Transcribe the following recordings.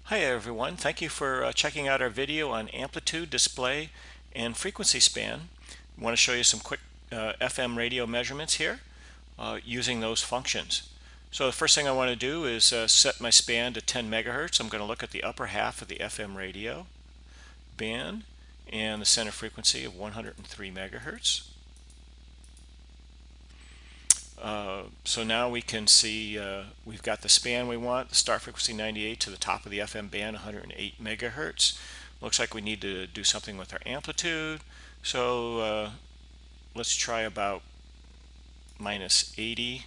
Hi everyone, thank you for checking out our video on amplitude, display, and frequency span. I want to show you some quick FM radio measurements here using those functions. So the first thing I want to do is set my span to 10 megahertz. I'm going to look at the upper half of the FM radio band and the center frequency of 103 megahertz. So now we can see we've got the span we want, the start frequency 98 to the top of the FM band, 108 megahertz. Looks like we need to do something with our amplitude. So let's try about minus 80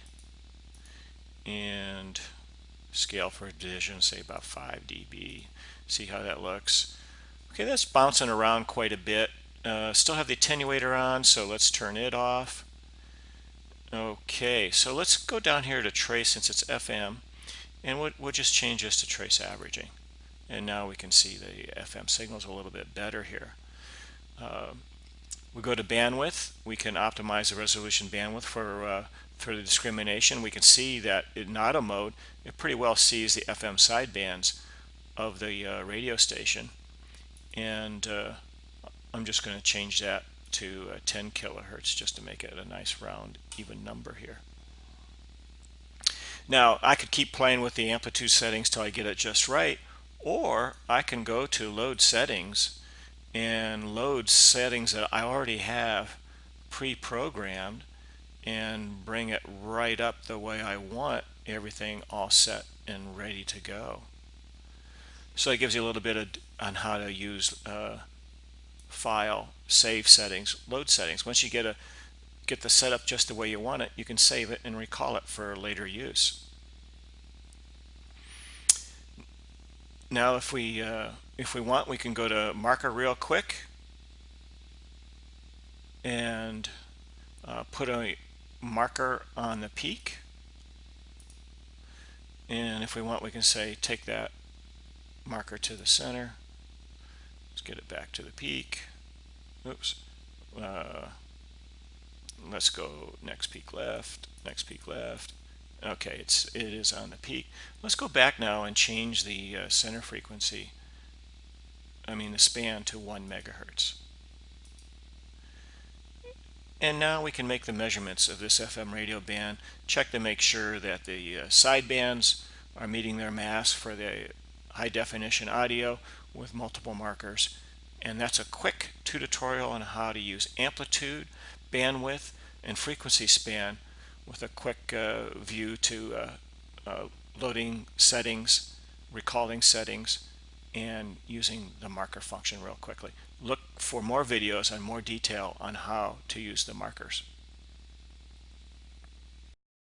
and scale for division, say about 5 dB. See how that looks. Okay, that's bouncing around quite a bit. Still have the attenuator on, so let's turn it off. Okay, so let's go down here to trace since it's FM, and we'll just change this to trace averaging. And now we can see the FM signals a little bit better here. We go to bandwidth. We can optimize the resolution bandwidth for the discrimination. We can see that in auto mode, it pretty well sees the FM sidebands of the radio station. And I'm just going to change that to 10 kilohertz just to make it a nice round even number here. Now I could keep playing with the amplitude settings till I get it just right, or I can go to load settings and load settings that I already have pre-programmed and bring it right up the way I want everything all set and ready to go. So that gives you a little bit on how to use file, save settings, load settings. Once you get the setup just the way you want it, you can save it and recall it for later use. Now if we want, we can go to marker real quick and put a marker on the peak. And if we want, we can say take that marker to the center. Let's get it back to the peak. Oops. Let's go next peak left, next peak left. Okay, it is on the peak. Let's go back now and change the center frequency, the span, to 1 megahertz. And now we can make the measurements of this FM radio band, check to make sure that the sidebands are meeting their mass for the high definition audio with multiple markers. And that's a quick tutorial on how to use amplitude, bandwidth, and frequency span with a quick view to loading settings, recalling settings, and using the marker function real quickly. Look for more videos and more detail on how to use the markers.